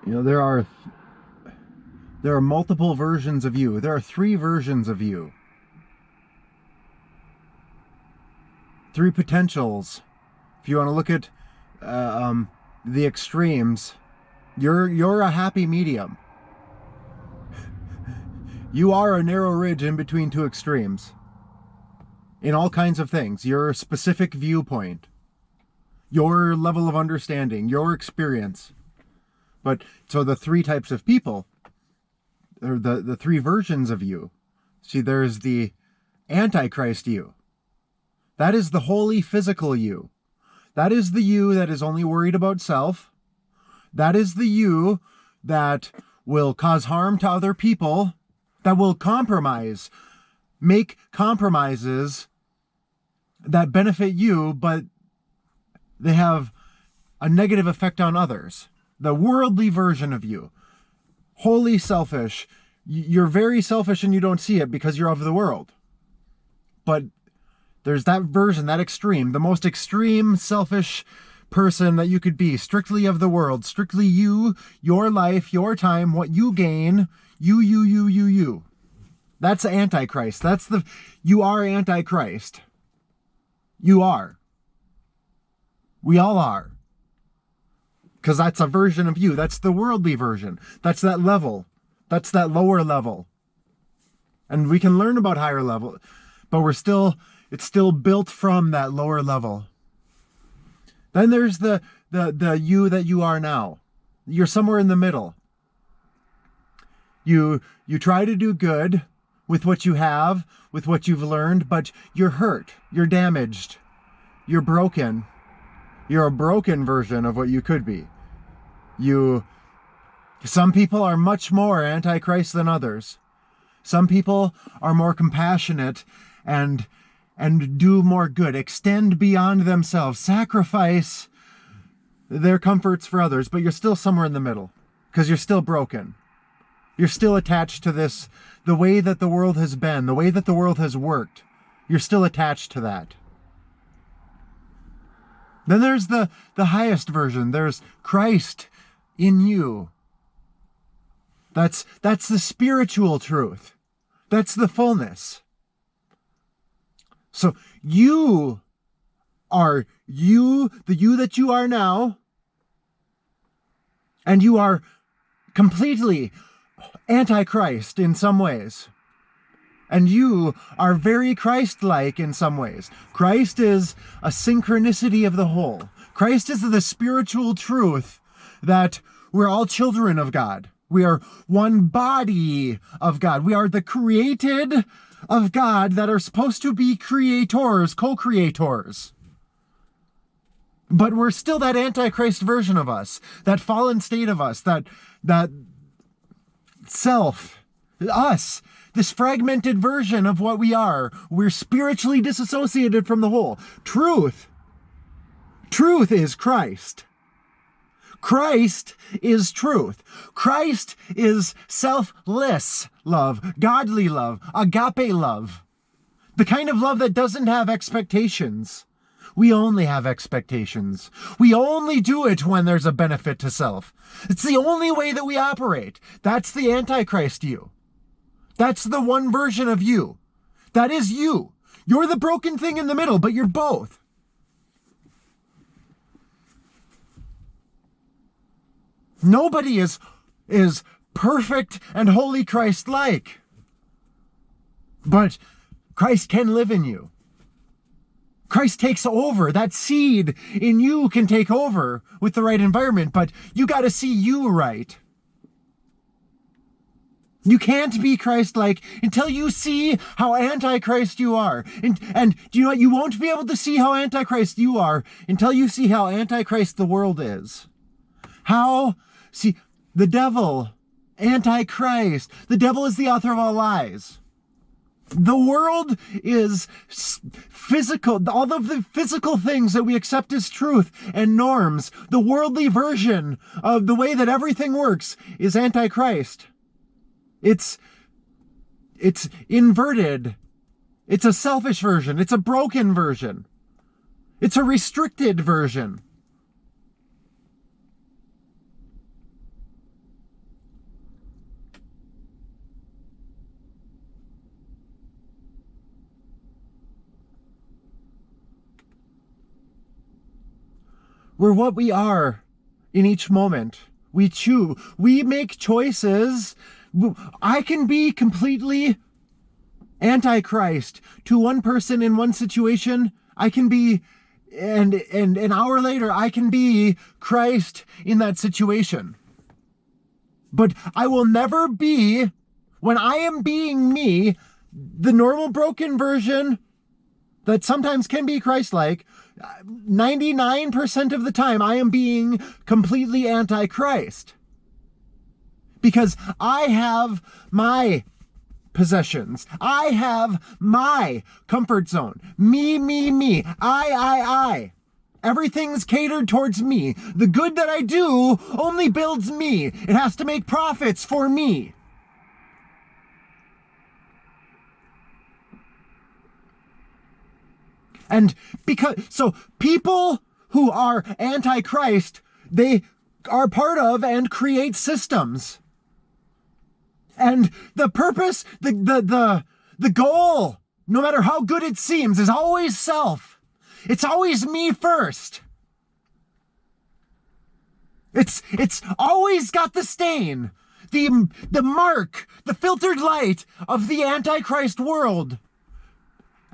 You know, there are multiple versions of you. There are three versions of you. Three potentials. If you want to look at the extremes, you're a happy medium. You are a narrow ridge in between two extremes. In all kinds of things. Your specific viewpoint. Your level of understanding. Your experience. But, so the three types of people, or the three versions of you. See, there's the Antichrist you. That is the holy physical you. That is the you that is only worried about self. That is the you that will cause harm to other people, that will compromise, make compromises that benefit you, but they have a negative effect on others. The worldly version of you. Wholly selfish. You're very selfish and you don't see it because you're of the world. But there's that version, that extreme, the most extreme selfish person that you could be, strictly of the world, strictly you, your life, your time, what you gain, you. That's Antichrist. You are Antichrist. You are. We all are. Because that's a version of you. That's the worldly version. That's that level. That's that lower level. And we can learn about higher level, but it's still built from that lower level. Then there's the you that you are now. You're somewhere in the middle. You try to do good with what you have, with what you've learned, but you're hurt, you're damaged, you're broken. You're a broken version of what you could be. Some people are much more Antichrist than others. Some people are more compassionate and do more good, extend beyond themselves, sacrifice their comforts for others, but you're still somewhere in the middle because you're still broken. You're still attached to this, the way that the world has been, the way that the world has worked. You're still attached to that. Then there's the highest version. There's Christ in you. That's the spiritual truth. That's the fullness. So you are you, the you that you are now, and you are completely Antichrist in some ways. And you are very Christ-like in some ways. Christ is a synchronicity of the whole. Christ is the spiritual truth that we're all children of God. We are one body of God. We are the created of God that are supposed to be creators, co-creators. But we're still that Antichrist version of us, that fallen state of us, that self, us, this fragmented version of what we are. We're spiritually disassociated from the whole. Truth is Christ. Christ is truth. Christ is selfless love, godly love, agape love. The kind of love that doesn't have expectations. We only have expectations. We only do it when there's a benefit to self. It's the only way that we operate. That's the Antichrist you. That's the one version of you. That is you. You're the broken thing in the middle, but you're both. Nobody is perfect and wholly Christ-like. But Christ can live in you. Christ takes over. That seed in you can take over with the right environment, but you got to see you right. You can't be Christ-like until you see how Antichrist you are. And do you know what? You won't be able to see how Antichrist you are until you see how Antichrist the world is. See, the devil, Antichrist, the devil is the author of all lies. The world is physical. All of the physical things that we accept as truth and norms, the worldly version of the way that everything works is Antichrist. It's inverted. It's a selfish version. It's a broken version. It's a restricted version. We're what we are in each moment. We choose. We make choices. I can be completely antichrist to one person in one situation. I can be, and an hour later, I can be Christ in that situation. But I will never be, when I am being me, the normal broken version that sometimes can be Christ-like, 99% of the time I am being completely anti-Christ. Because I have my possessions. I have my comfort zone. Me. I. Everything's catered towards me. The good that I do only builds me. It has to make profits for me. And so people who are anti-Christ, they are part of and create systems. And the purpose, the goal, no matter how good it seems, is always self. It's always me first. It's always got the stain, the mark, the filtered light of the Antichrist world.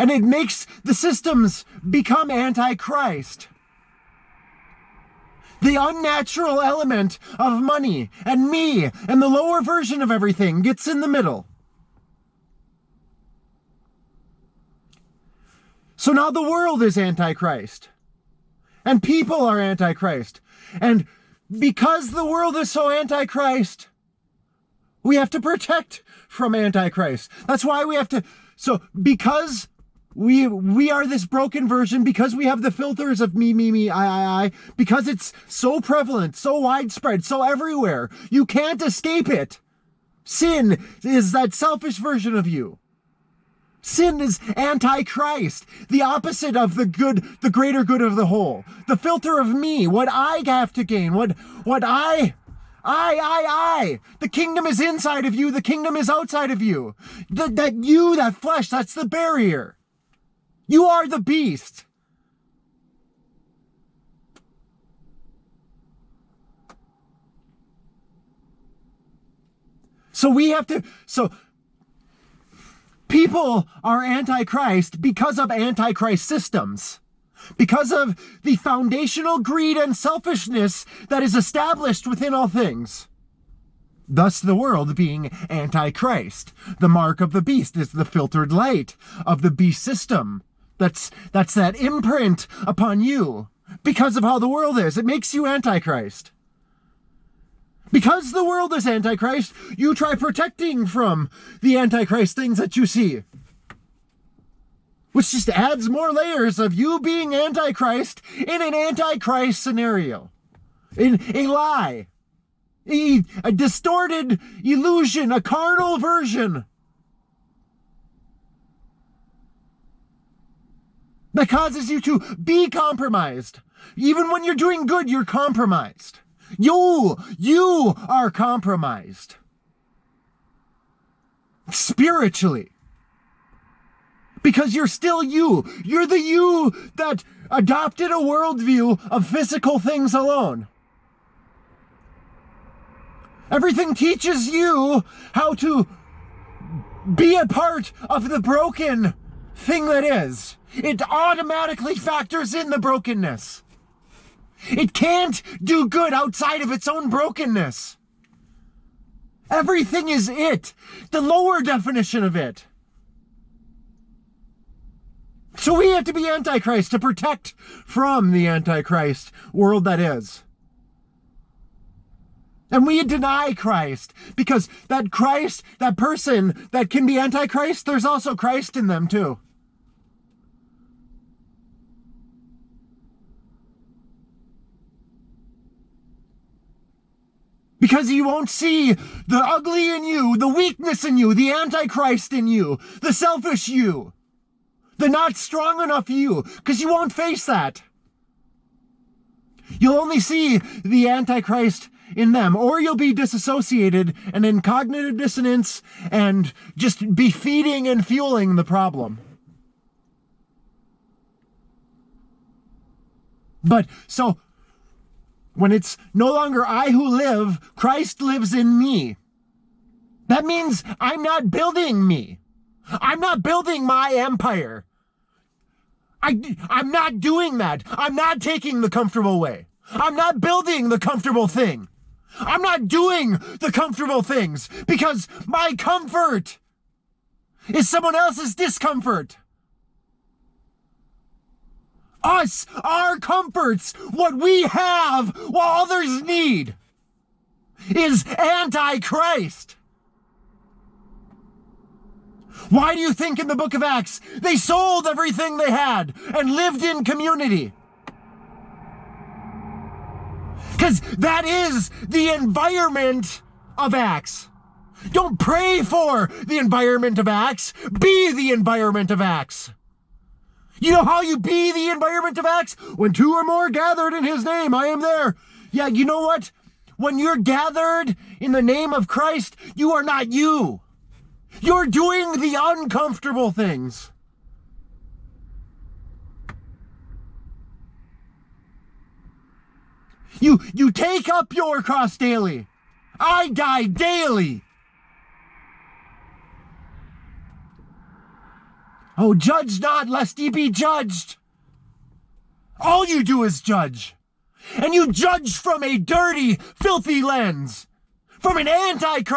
And it makes the systems become anti-Christ. The unnatural element of money and me and the lower version of everything gets in the middle. So now the world is anti-Christ. And people are anti-Christ. And because the world is so anti-Christ, we have to protect from anti-Christ. That's why we have to. So because we are this broken version, because we have the filters of me, I, because it's so prevalent, so widespread, so everywhere, you can't escape it. Sin is that selfish version of you. Sin is anti-Christ, the opposite of the good, the greater good of the whole. The filter of me, what I have to gain, what I. The kingdom is inside of you, the kingdom is outside of you. That flesh, that's the barrier. You are the beast. So people are anti-Christ because of anti-Christ systems. Because of the foundational greed and selfishness that is established within all things. Thus the world being anti-Christ. The mark of the beast is the filtered light of the beast system. That's that imprint upon you. Because of how the world is, it makes you anti-Christ. Because the world is anti-Christ, you try protecting from the anti-Christ things that you see. Which just adds more layers of you being anti-Christ in an anti-Christ scenario. In a lie. A distorted illusion, a carnal version. That causes you to be compromised. Even when you're doing good, you're compromised. You are compromised. Spiritually. Because you're still you. You're the you that adopted a worldview of physical things alone. Everything teaches you how to be a part of the broken thing that is. It automatically factors in the brokenness. It can't do good outside of its own brokenness. Everything is it, the lower definition of it. So we have to be antichrist to protect from the antichrist world that is. And we deny Christ because that Christ, that person that can be antichrist, there's also Christ in them too. Because you won't see the ugly in you, the weakness in you, the antichrist in you, the selfish you, the not strong enough you, because you won't face that. You'll only see the antichrist in them, or you'll be disassociated and in cognitive dissonance and just be feeding and fueling the problem. But so When it's no longer I who live, Christ lives in me. That means I'm not building me. I'm not building my empire. I'm not doing that. I'm not taking the comfortable way. I'm not building the comfortable thing. I'm not doing the comfortable things because my comfort is someone else's discomfort. Us, our comforts, what we have, what others need, is anti-Christ. Why do you think in the book of Acts they sold everything they had and lived in community? Because that is the environment of Acts. Don't pray for the environment of Acts. Be the environment of Acts. You know how you be the environment of Acts? When two or more gathered in his name, I am there. Yeah, you know what? When you're gathered in the name of Christ, you are not you. You're doing the uncomfortable things. You take up your cross daily. I die daily. Oh, judge not, lest ye be judged. All you do is judge. And you judge from a dirty, filthy lens. From an anti-Christ